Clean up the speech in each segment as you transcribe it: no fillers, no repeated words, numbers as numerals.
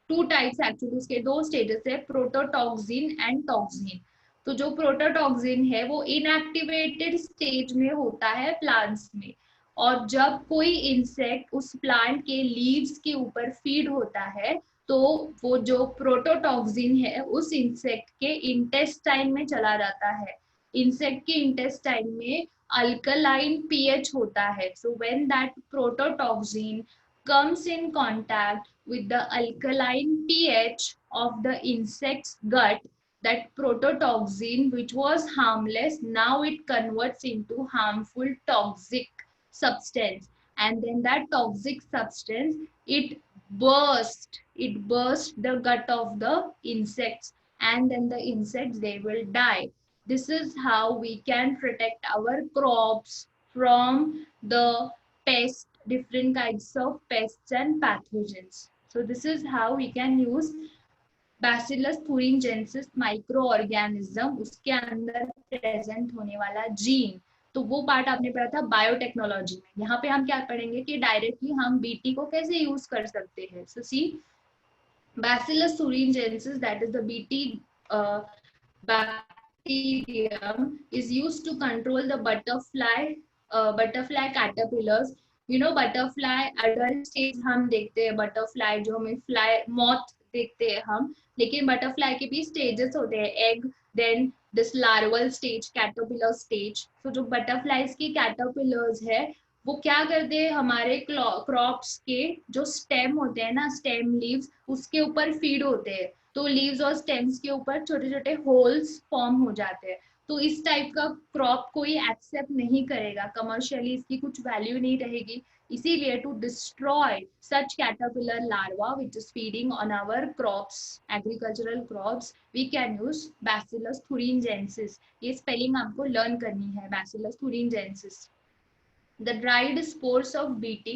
Two types actually, उसके दो stages है, प्रोटोटॉक्सिन एंड टॉक्सिन। तो जो प्रोटोटॉक्सिन है वो इनएक्टिवेटेड स्टेज में होता है प्लांट्स में, और जब कोई इंसेक्ट उस प्लांट के लीव्स के ऊपर फीड होता है तो वो जो प्रोटोटॉक्सिन है उस इंसेक्ट के इंटेस्टाइन में चला जाता है। इंसेक्ट के इंटेस्टाइन में अल्कलाइन पीएच होता है, so when that prototoxin comes in contact with the alkaline pH of the insect's gut, that prototoxin which was harmless, now it converts into harmful toxic substance, and then that toxic substance, it burst the gut of the insects, and then the insects, they will die. This is how we can protect our crops from the pests, different kinds of pests and pathogens. So this is how we can use bacillus thuringiensis microorganism, उसके अंदर present होने वाला gene. तो वो part आपने पढ़ा था biotechnology में। यहाँ पे हम क्या पढ़ेंगे कि डायरेक्टली हम बीटी को कैसे यूज कर सकते हैं। सो सी, Bacillus thuringiensis, that is the BT bacterium, is used to control the butterfly caterpillars. You know butterfly adult stage हम देखते हैं, butterfly जो हमें fly moth देखते हैं हम, लेकिन butterfly के भी stages होते हैं, egg, then this larval stage, caterpillar stage. So जो butterflies की caterpillars है वो क्या करते हैं, हमारे क्रॉप्स के जो स्टेम होते हैं ना, स्टेम लीव्स, उसके ऊपर फीड होते हैं, तो लीव्स और स्टेम्स के ऊपर छोटे छोटे होल्स फॉर्म हो जाते हैं। तो इस टाइप का क्रॉप कोई एक्सेप्ट नहीं करेगा, कमर्शियली इसकी कुछ वैल्यू नहीं रहेगी। इसीलिए to destroy such caterpillar larva which is feeding on our crops, agricultural crops, we can use bacillus thuringiensis। ये स्पेलिंग आपको लर्न करनी है, bacillus thuringiensis। The dried spores of BT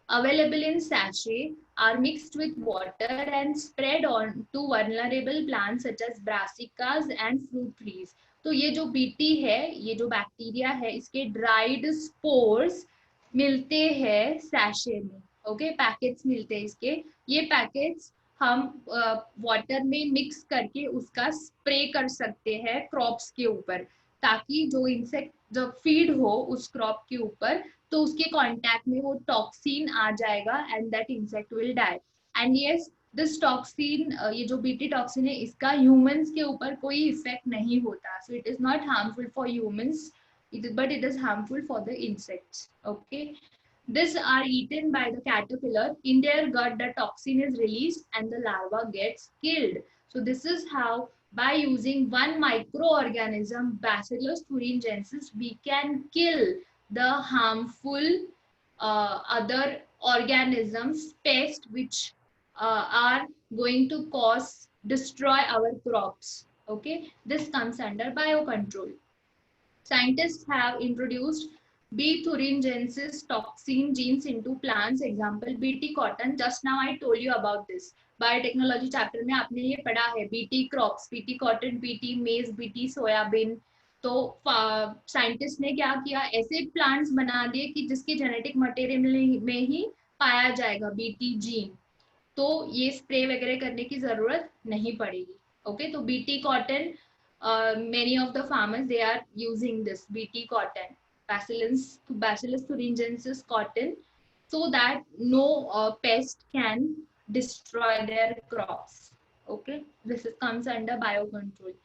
available in sachet are mixed with water and spread on to vulnerable plants such as brassicas and fruit trees। तो ये जो BT है, ये जो बैक्टीरिया है, इसके ड्राइड स्पोर्स मिलते हैं सैशे में। ओके, पैकेट्स मिलते हैं इसके। ये पैकेट्स हम वाटर में मिक्स करके उसका स्प्रे कर सकते हैं क्रॉप्स के ऊपर, ताकि जो इंसेक्ट जब फीड हो उस क्रॉप के ऊपर तो उसके कांटेक्ट में वो टॉक्सिन आ जाएगा and that insect will die. And yes, this toxin, ये जो बीटी टॉक्सिन है, इसका ह्यूमंस के ऊपर कोई इफेक्ट नहीं होता, so it is not harmful for humans, but it is harmful for the insects. Okay, these are eaten by the caterpillar. In their gut the toxin is released and the larva gets killed. So this is how, by using one microorganism, Bacillus thuringiensis, we can kill the harmful other organisms, pests, which are going to cause destroy our crops. Okay, this comes under biocontrol. Scientists have introduced B. thuringiensis toxin genes into plants. Example, BT cotton. Just now I told you about this. Biotechnology chapter में आपने ये पढ़ा है, BT crops, BT cotton, BT मेज, BT soybean. तो scientist ने क्या किया, ऐसे प्लांट्स बना दिए कि जिसके जेनेटिक मटेरियल में ही पाया जाएगा बीटी जीन, तो ये स्प्रे वगैरह करने की जरूरत नहीं पड़ेगी। ओके, तो BT cotton, many of the farmers, they are using this BT cotton, Bacillus thuringiensis cotton, so that no pest can destroy their crops. Okay, comes under biocontrol.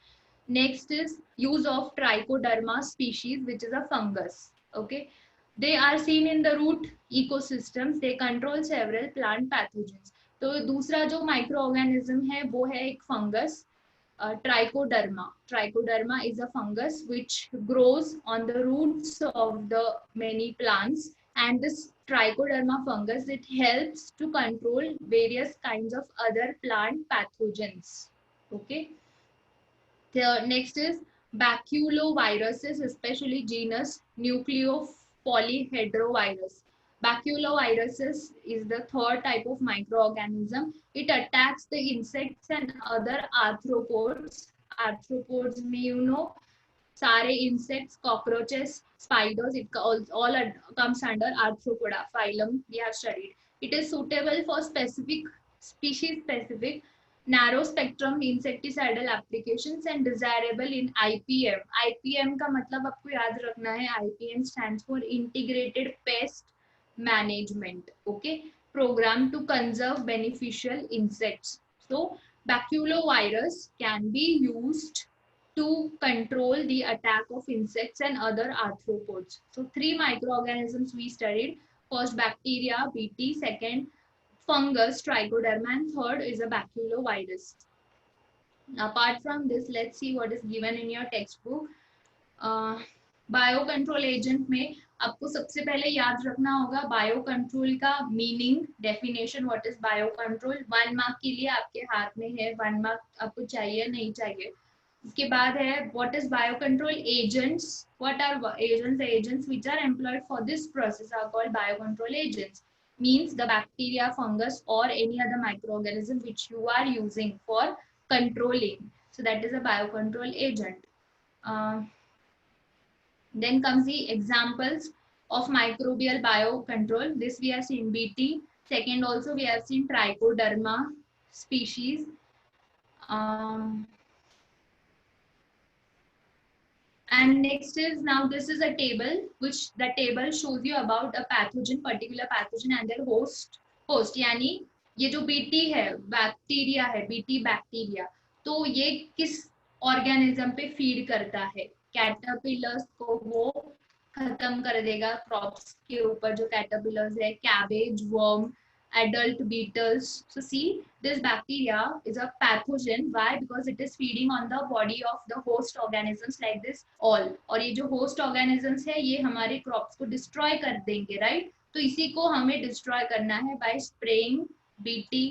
Next is use of Trichoderma species, which is a fungus. Okay, they are seen in the root ecosystems. They control several plant pathogens. तो दूसरा जो micro organism है वो है एक fungus, Trichoderma. Trichoderma is a fungus which grows on the roots of the many plants, and this Trichoderma fungus, it helps to control various kinds of other plant pathogens. Okay. The next is baculoviruses, especially genus Nucleopolyhedrovirus. Baculoviruses is the third type of microorganism. It attacks the insects and other arthropods. Arthropods mean, you know, सारे insects, cockroaches, spiders, it all comes under arthropoda phylum we have studied. It is suitable for specific species specific, narrow spectrum insecticidal applications and desirable in IPM. IPM का मतलब आपको याद रखना है, IPM stands for Integrated Pest Management, okay, program to conserve beneficial insects. So baculovirus can be used to control the attack of insects and other arthropods. So three microorganisms we studied. First bacteria, Bt, second fungus, trichoderma, and third is a baculovirus. Apart from this, let's see what is given in your textbook. Bio control agent में आपको सबसे पहले याद रखना होगा bio control का meaning, definition, what is bio control. 1 mark के लिए आपके हाथ में है, 1 मार्क आपको चाहिए नहीं चाहिए. उसके बाद है what is bio control agents. What are agents? Agents which are employed for this process are called bio control agents. Means the bacteria, fungus or any other microorganism which you are using for controlling. So that is a biocontrol agent. Then comes the examples of microbial biocontrol. This we have seen Bt. Second also we have seen Trichoderma species. And next is, now this is a table which the table shows you about a pathogen, particular pathogen and their host. यानी ये जो BT है bacteria है, BT bacteria, तो ये किस organism पे feed करता है? कैटरपिलर्स को वो खत्म कर देगा क्रॉप्स के ऊपर, जो कैटरपिलर्स है, cabbage worm, adult beetles. So see, this bacteria is a pathogen. Why? Because it is feeding on the body of the host organisms like this all. और ये जो host organisms है ये हमारे crops को destroy कर देंगे, right? तो इसी को हमें destroy करना है by spraying BT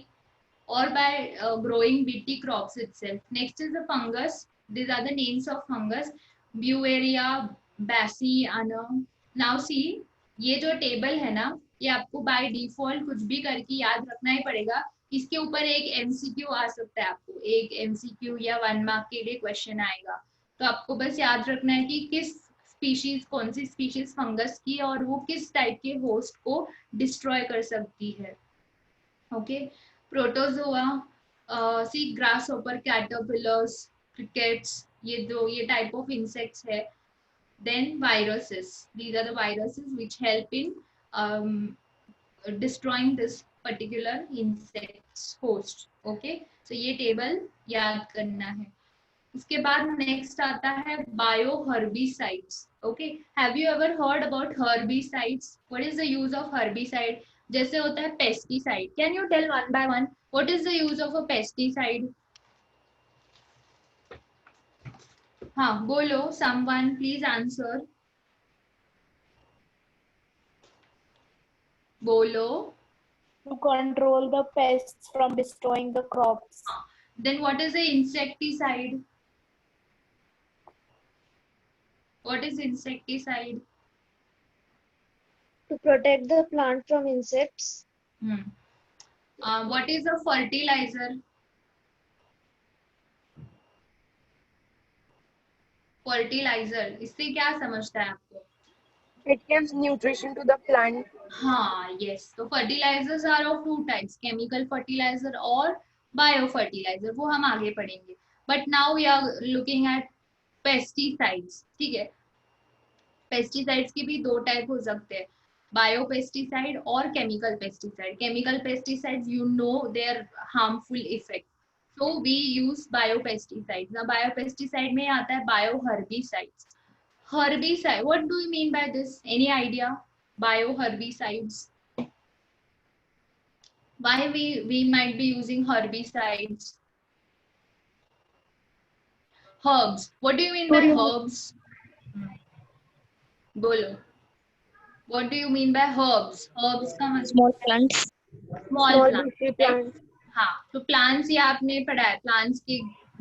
or by growing BT crops itself. Next is the fungus. These are the names of fungus. Beauveria, Bassiana. Now see, ये जो टेबल है ना, ये आपको बाय डिफॉल्ट कुछ भी करके याद रखना ही पड़ेगा. इसके ऊपर एक एमसीक्यू आ सकता है, आपको एक एमसीक्यू या 1 मार्क के लिए क्वेश्चन आएगा. तो आपको बस याद रखना है कि किस स्पीशीज, कौन सी स्पीशीज फंगस की है और वो किस टाइप के होस्ट को डिस्ट्रॉय कर सकती है. ओके, प्रोटोजोआ, सी ग्रासहोपर, कैटरपिलर्स, क्रिकेट्स, ये टाइप ऑफ इंसेक्ट्स है. Then viruses. These are the viruses which help in destroying this particular insect's host. Okay, so ये टेबल याद करना है. उसके बाद नेक्स्ट आता है bio herbicides. Okay, have you ever heard about herbicides? What is the use of herbicide? जैसे होता है pesticide. Can you tell one by one what is the use of a pesticide? हाँ बोलो, someone please answer. बोलो. To control the pests from destroying the crops. Then what is the insecticide? What is insecticide? To protect the plant from insects. What is a fertilizer? Fertilizer, इससे क्या समझता है आपको? It gives nutrition to the plant. हाँ, yes. तो fertilizers are of two types, chemical fertilizer और bio fertilizer. वो हम आगे पढ़ेंगे. But now we are looking at pesticides. ठीक है, पेस्टिसाइड्स की भी दो टाइप हो सकते हैं, बायो पेस्टिसाइड और chemical pesticide. Chemical pesticides you know their harmful effect, so we use biopesticides. Now biopesticide में आता है bioherbicides. Herbicide, what do you mean by this? Any idea? Bioherbicides. Why we might be using herbicides? Herbs. What do you mean by herbs? बोलो. What do you mean by herbs? Herbs का मतलब Small plants. Small plants. हाँ, तो plants ये आपने पढ़ा है, plants की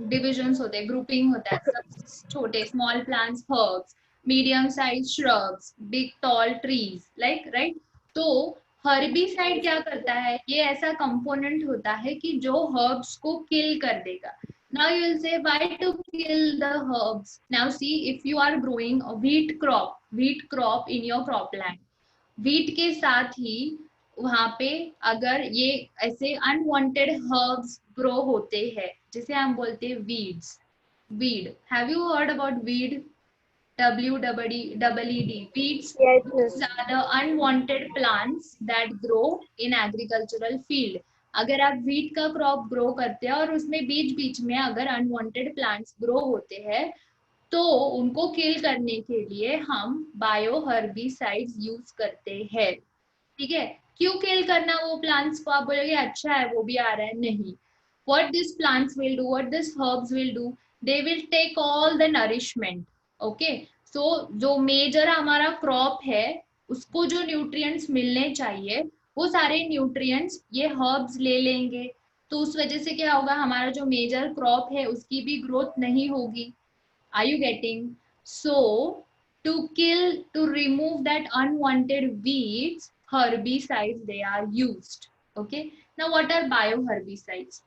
डिविजन्स होते हैं, ग्रुपिंग होता है. सब छोटे small plants herbs, medium size shrubs, big tall trees, like, right. तो हर्बिसाइड क्या करता है? ये ऐसा कंपोनेंट होता है कि जो हर्ब्स को किल कर देगा. Now you will say why to kill the herbs? Now see, if you are growing a wheat crop in your cropland, wheat के साथ ही वहां पे अगर ये ऐसे अनवांटेड हर्ब्स ग्रो होते हैं, जिसे हम बोलते हैं weeds, weed, have you heard about weed? WEED, weeds. Yes, These yes. are the unwanted plants that grow in agricultural field. अगर आप वीट का क्रॉप ग्रो करते हैं और उसमें बीच बीच में अगर अनवांटेड प्लांट्स ग्रो होते हैं, तो उनको किल करने के लिए हम बायो हर्बिसाइड्स यूज करते हैं। ठीक है, क्यों किल करना वो प्लांट्स को? आप बोलोगे अच्छा है वो भी आ रहा है, नहीं। what these plants will do, what these herbs will do, they will take all the nourishment. okay, so जो मेजर हमारा क्रॉप है उसको जो न्यूट्रिएंट्स मिलने चाहिए, वो सारे न्यूट्रिएंट्स ये हर्ब्स ले लेंगे। तो उस वजह से क्या होगा, हमारा जो मेजर क्रॉप है उसकी भी ग्रोथ नहीं होगी। Are you getting? So to kill, to remove that unwanted weeds, herbicides they are used. Okay, now what are bioherbicides?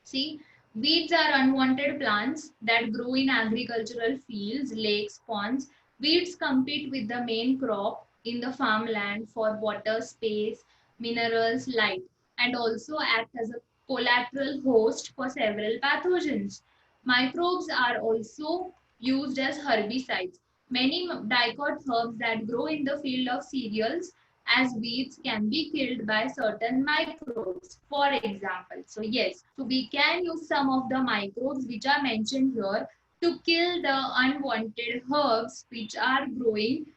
See, weeds are unwanted plants that grow in agricultural fields, lakes, ponds. Weeds compete with the main crop in the farmland for water, space, minerals, light, and also act as a collateral host for several pathogens. Microbes are also used as herbicides. Many dicot herbs that grow in the field of cereals as weeds can be killed by certain microbes, for example. So yes, so we can use some of the microbes which are mentioned here to kill the unwanted herbs which are growing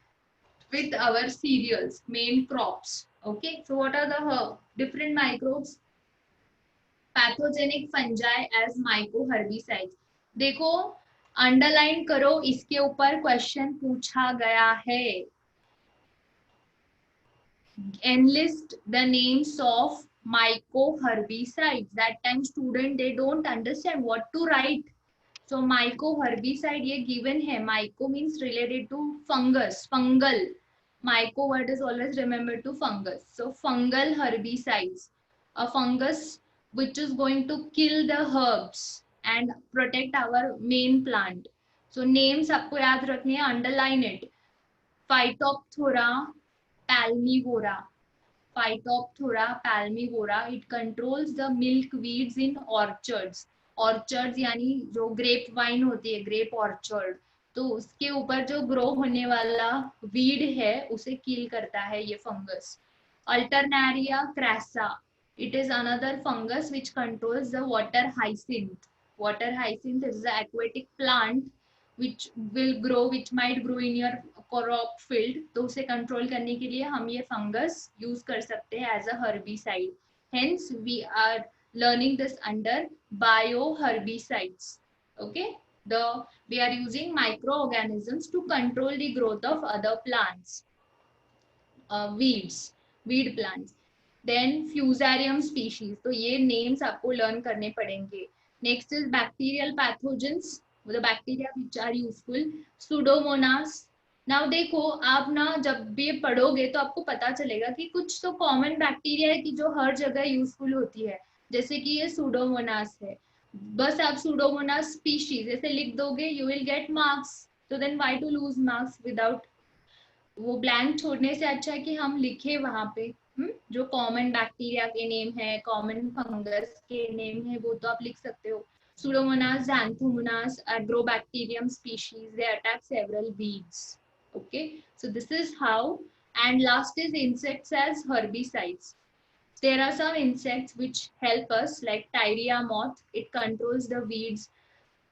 with our cereals, main crops. Okay, so what are the different microbes? Pathogenic fungi as mycoherbicides. देखो, underline करो, इसके ऊपर question पूछा गया है। enlist the names of mycoherbicides. That time student they don't understand what to write. So mycoherbicide ये given है. Myco means related to fungus, fungal. Myco word is always remembered to fungus. So fungal herbicides, a fungus which is going to kill the herbs and protect our main plant. So names आपको याद रखने हैं, underline it. Phytophthora palmivora. Phytophthora palmivora. It controls the milkweeds in orchards. Orchards यानी जो grep wine होती है, grep orchard, तो उसके ऊपर जो ग्रो होने वाला वीड है उसे किल करता है ये fungus. Alternaria crassa. It is another fungus which controls the water hyacinth. Water hyacinth is the aquatic plant which will grow, which might grow in your crop field, तो उसे कंट्रोल करने के लिए हम ये फंगस यूज कर सकते हैं as a herbicide. Hence we are learning this under bioherbicides. Okay, the we are using microorganisms to control the growth of other plants, weeds, weed plants. Then fusarium species, तो ये names आपको learn करने पड़ेंगे। Next is bacterial pathogens, the bacteria which are useful. Pseudomonas. Now देखो, आप ना जब भी पढ़ोगे तो आपको पता चलेगा कि कुछ तो कॉमन बैक्टीरिया है कि जो हर जगह यूजफुल होती है, जैसे कि ये सूडोमोनास है। बस आप सूडोमोनास स्पीशीज ऐसे लिख दोगे, यू विल गेट मार्क्स। तो then why to lose marks without, वो ब्लैंक छोड़ने से अच्छा है कि हम लिखे वहां पे जो कॉमन बैक्टीरिया के नेम है, कॉमन फंगस के नेम है, वो तो आप लिख सकते हो। Pseudomonas, Xanthomonas, Agrobacterium species, they attack several weeds. Okay, so this is how. And last is insects as herbicides. There are some insects which help us, like Tyria moth. It controls the weeds.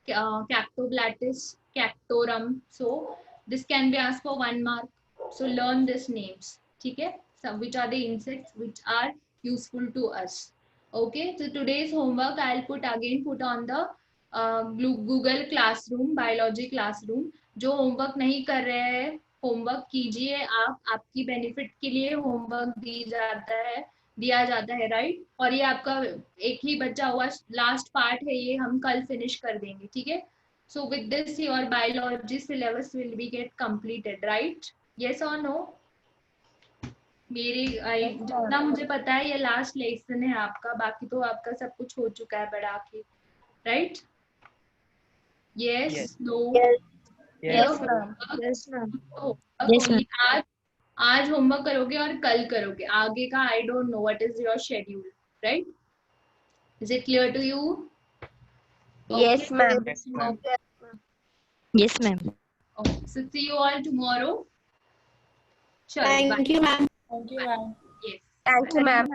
Cactoblatis, Cactorum. So this can be asked for 1 mark. So learn these names. Okay? So which are the insects which are useful to us. Okay. So today's homework I'll put on the Google Classroom, Biology Classroom. जो homework नहीं कर रहे हैं, homework कीजिए आप, आपकी benefit के लिए होमवर्क दिया जाता है, राइट। और ये आपका एक ही बचा हुआ लास्ट पार्ट है, ये हम कल फिनिश कर देंगे, ठीक है। So with this your biology syllabus will be gate completed, right? Yes और नो? मेरी जितना मुझे पता है ये लास्ट लेसन है आपका, बाकी तो आपका सब कुछ हो चुका है बड़ा के, right? Yes, no? Yes, ma'am. Yes, ma'am. आज आज होमवर्क करोगे और कल करोगे, आगे का I don't know what is your schedule, right? Is it clear to you? Yes, ma'am. Okay. Yes, ma'am. Okay. So see you all tomorrow. Chalo, bye. Thank you, ma'am. Yes. Thank you, ma'am.